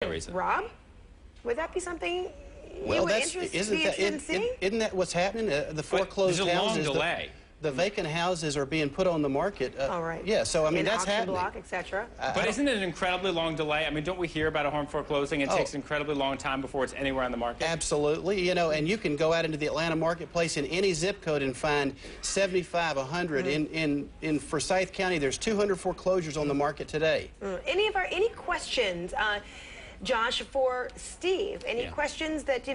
reason. Rob, would that be something Well, isn't that what's happening? The foreclosed There's a long houses, delay. the vacant houses are being put on the market. All right. Yeah, so I mean that's happening. Block, etc. But isn't it an incredibly long delay? I mean, don't we hear about a home foreclosing? It takes an incredibly long time before it's anywhere on the market. Absolutely. You know, and you can go out into the Atlanta marketplace in any zip code and find 75, 100. In Forsyth County, there's 200 foreclosures on the market today. Any questions? Josh, for Steve, any questions that,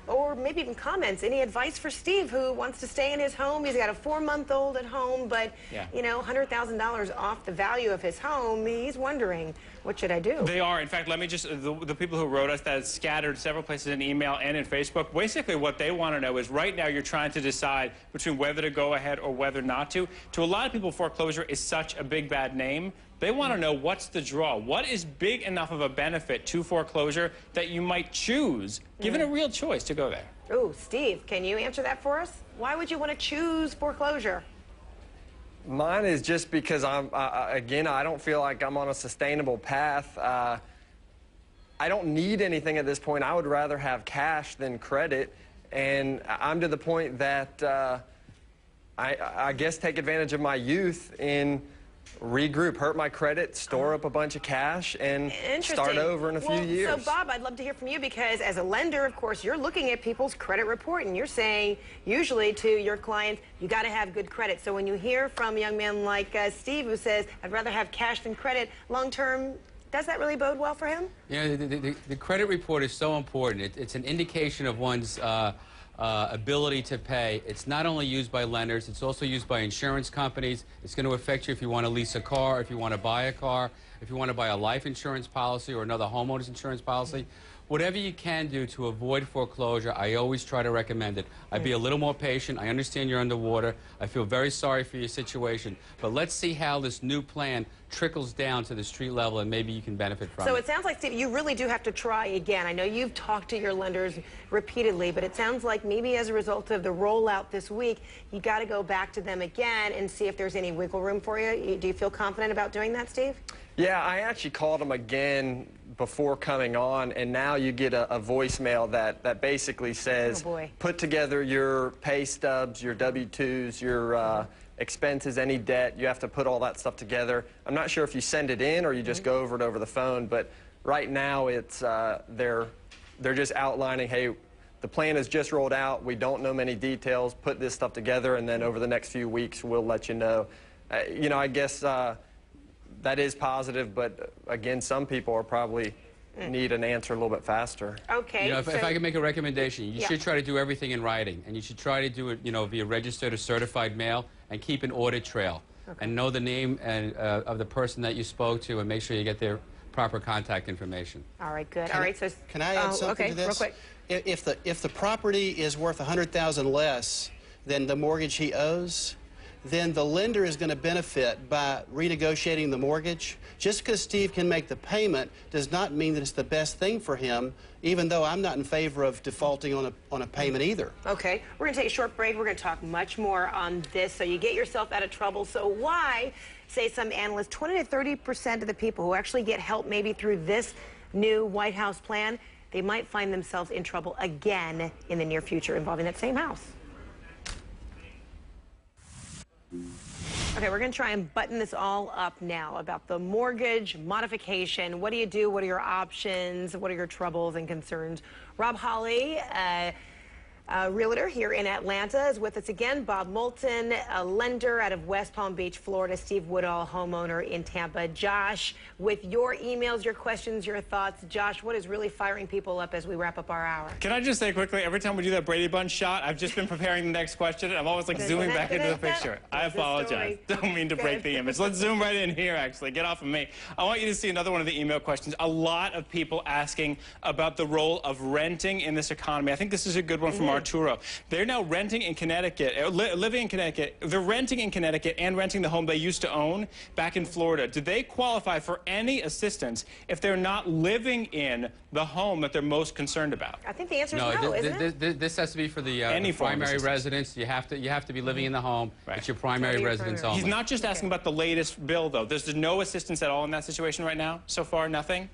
or maybe even comments, any advice for Steve who wants to stay in his home? He's got a 4-month-old at home, but, $100,000 off the value of his home. He's wondering, what should I do? They are. In fact, let me just, the people who wrote us that is scattered several places in email and in Facebook, basically what they want to know is right now you're trying to decide between whether to go ahead or whether not to. To a lot of people, foreclosure is such a big, bad name. They want to know what's the draw. What is big enough of a benefit to foreclosure that you might choose, given a real choice, to go there? Ooh, Steve, can you answer that for us? Why would you want to choose foreclosure? Mine is just because again, I don't feel like I'm on a sustainable path. I don't need anything at this point. I would rather have cash than credit. And I'm to the point that I guess take advantage of my youth and regroup, hurt my credit, store up a bunch of cash, and start over in a few years. So, Bob, I'd love to hear from you because as a lender, of course, you're looking at people's credit report, and you're saying usually to your clients, you got to have good credit. So when you hear from a young man like Steve who says, I'd rather have cash than credit, long-term, does that really bode well for him? Yeah, the credit report is so important. It's an indication of one's ability to pay. It's not only used by lenders, it's also used by insurance companies. It's going to affect you if you want to lease a car, if you want to buy a car, if you want to buy a life insurance policy or another homeowner's insurance policy. Whatever you can do to avoid foreclosure, I always try to recommend it. I'd be a little more patient. I understand you're underwater. I feel very sorry for your situation. But let's see how this new plan trickles down to the street level, and maybe you can benefit from it. So it sounds like, Steve, you really do have to try again. I know you've talked to your lenders repeatedly, but it sounds like maybe as a result of the rollout this week, you got to go back to them again and see if there's any wiggle room for you. Do you feel confident about doing that, Steve? Yeah, I actually called them again before coming on, and now you get a voicemail that basically says, put together your pay stubs, your W-2s, your expenses, any debt. You have to put all that stuff together. I'm not sure if you send it in or you just go over it over the phone, but right now it's they're just outlining, hey, the plan is just rolled out. We don't know many details. Put this stuff together, and then over the next few weeks we'll let you know. I guess that is positive, but again, some people are probably need an answer a little bit faster. Okay. If I can make a recommendation, you should try to do everything in writing, and you should try to do it, via registered or certified mail, and keep an audit trail, and know the name of the person that you spoke to, and make sure you get their proper contact information. All right, good. All right, so can I add something to this? Real quick. If the property is worth $100,000 less than the mortgage he owes, then the lender is going to benefit by renegotiating the mortgage. Just because Steve can make the payment does not mean that it's the best thing for him, even though I'm not in favor of defaulting on a payment either. Okay, we're going to take a short break. We're going to talk much more on this so you get yourself out of trouble. So why, say some analysts, 20 to 30% of the people who actually get help maybe through this new White House plan, they might find themselves in trouble again in the near future involving that same house. Okay, we're going to try and button this all up now about the mortgage modification. What do you do? What are your options? What are your troubles and concerns? Rob Hawley, realtor here in Atlanta, is with us again. Bob Moulton, a lender out of West Palm Beach, Florida. Steve Woodall, homeowner in Tampa. Josh, with your emails, your questions, your thoughts. Josh, what is really firing people up as we wrap up our hour? Can I just say quickly, every time we do that Brady Bunch shot, I've just been preparing the next question, and I'm always like zooming back into the picture. I apologize. Don't mean to break the image. Let's zoom right in here, actually. Get off of me. I want you to see another one of the email questions. A lot of people asking about the role of renting in this economy. I think this is a good one from Arturo. They're now renting in Connecticut, living in Connecticut. They're renting in Connecticut and renting the home they used to own back in Florida. Do they qualify for any assistance if they're not living in the home that they're most concerned about? I think the answer is no, isn't it? This has to be for the primary residence. You have to be living in the home. Right. It's your primary residence only. He's not just asking about the latest bill, though. There's no assistance at all in that situation right now? So far, nothing?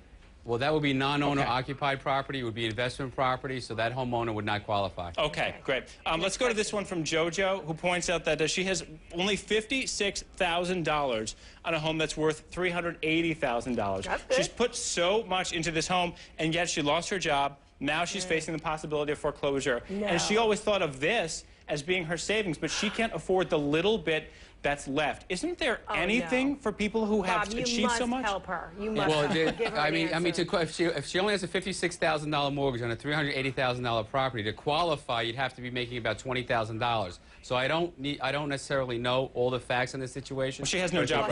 Well, that would be non-owner occupied property. It would be investment property, so that homeowner would not qualify. Okay, great. Let's go to this one from JoJo, who points out that she has only $56,000 on a home that's worth $380,000. She's put so much into this home, and yet she lost her job. Now she's facing the possibility of foreclosure. And she always thought of this as being her savings, but she can't afford the little bit that's left. Isn't there anything for people who have achieved so much? Help her. You must give her if she only has a $56,000 mortgage on a $380,000 property, to qualify, you'd have to be making about $20,000. So I don't necessarily know all the facts in this situation. Well, she has no job.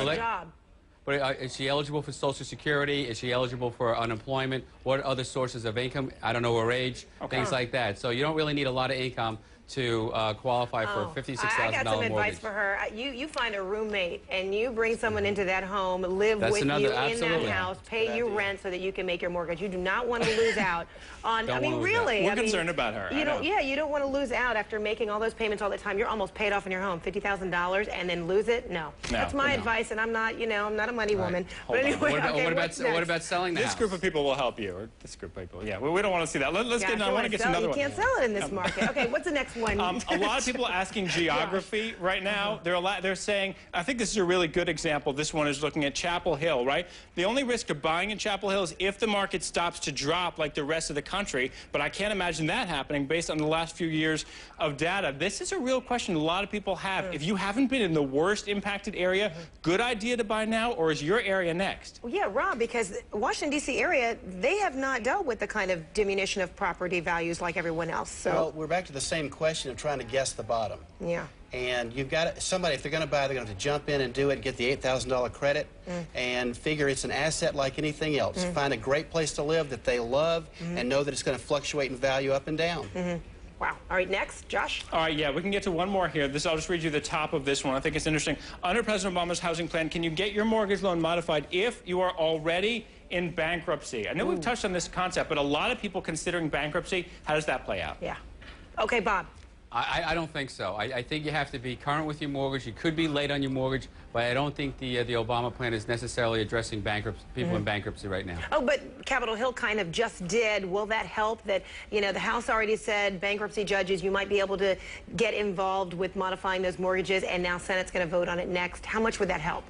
But is she eligible for Social Security? Is she eligible for unemployment? What other sources of income? I don't know her age, things like that. So you don't really need a lot of income to qualify for a $56,000 mortgage. I got some advice for her. You find a roommate and you bring someone into that home, live with you in that house, pay you rent so that you can make your mortgage. You do not want to lose out on. I mean, really. We're concerned about her. You don't want to lose out after making all those payments all the time. You're almost paid off in your home, $50,000, and then lose it. No, that's my advice, and I'm not. I'm not a money woman. But anyway, what about selling the house? This group of people will help you, or this group of people. Yeah, we don't want to see that. Let's get. I want to get to another one. You can't sell it in this market. Okay, what's the next one? A lot of people are asking geography right now. They're saying, I think this is a really good example. This one is looking at Chapel Hill, right? The only risk of buying in Chapel Hill is if the market stops to drop like the rest of the country, but I can't imagine that happening based on the last few years of data. This is a real question a lot of people have. If you haven't been in the worst impacted area, good idea to buy now, or is your area next? Well, yeah, Rob, because Washington, D.C. area, they have not dealt with the kind of diminution of property values like everyone else. So. Well, we're back to the same question of trying to guess the bottom. Yeah. And you've got somebody, if they're going to buy, they're going to have to jump in and do it, get the $8,000 credit, and figure it's an asset like anything else. Find a great place to live that they love and know that it's going to fluctuate in value up and down. Wow. All right, next, Josh. All right, yeah, we can get to one more here. I'll just read you the top of this one. I think it's interesting. Under President Obama's housing plan, can you get your mortgage loan modified if you are already in bankruptcy? I know we've touched on this concept, but a lot of people considering bankruptcy, how does that play out? Yeah. Okay, Bob. I don't think so. I think you have to be current with your mortgage. You could be late on your mortgage, but I don't think the Obama plan is necessarily addressing people in bankruptcy right now. Oh, but Capitol Hill kind of just did. Will that help? That, the House already said bankruptcy judges, you might be able to get involved with modifying those mortgages, and now Senate's going to vote on it next. How much would that help?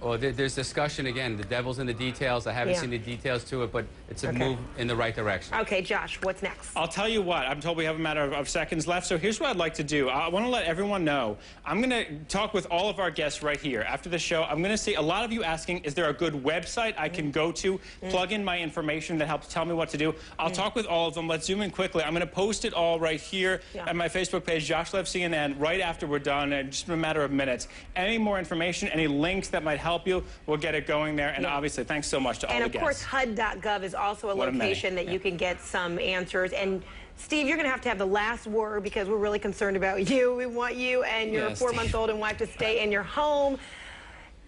Well, there's discussion again. The devil's in the details. I haven't seen the details to it, but it's a move in the right direction. Okay, Josh, what's next? I'll tell you what. I'm told we have a matter of seconds left, so here's what I'd like to do. I want to let everyone know. I'm going to talk with all of our guests right here. After the show, I'm going to see a lot of you asking, is there a good website I can go to, plug in my information that helps tell me what to do? I'll talk with all of them. Let's zoom in quickly. I'm going to post it all right here at my Facebook page, Josh Lev CNN, right after we're done, in just a matter of minutes. Any more information, any links that might help you, we'll get it going there. And obviously, thanks so much to all the guests. And of course, HUD.gov is also a location that you can get some answers. And Steve, you're going to have the last word because we're really concerned about you. We want you and your 4-month-old and wife to stay in your home.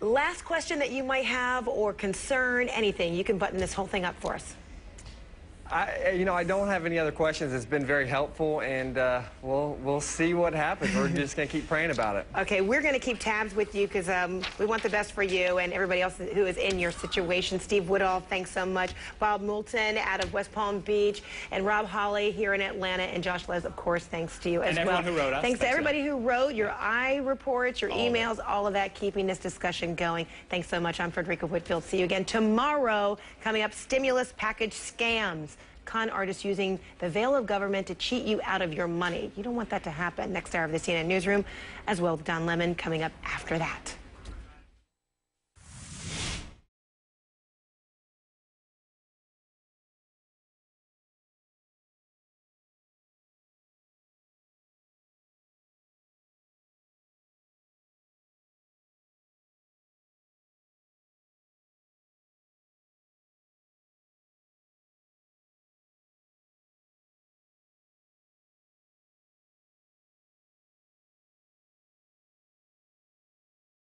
Last question that you might have or concern, anything. You can button this whole thing up for us. I don't have any other questions. It's been very helpful, and we'll see what happens. We're just going to keep praying about it. Okay, we're going to keep tabs with you because we want the best for you and everybody else who is in your situation. Steve Woodall, thanks so much. Bob Moulton out of West Palm Beach, and Rob Hawley here in Atlanta, and Josh Les, of course, thanks to you as well. And everyone who wrote us. Thanks to everybody who wrote, your reports, your emails, all of that, keeping this discussion going. Thanks so much. I'm Frederica Whitfield. See you again tomorrow. Coming up, stimulus package scams. Con artists using the veil of government to cheat you out of your money. You don't want that to happen. Next hour of the CNN Newsroom, as well as Don Lemon coming up after that.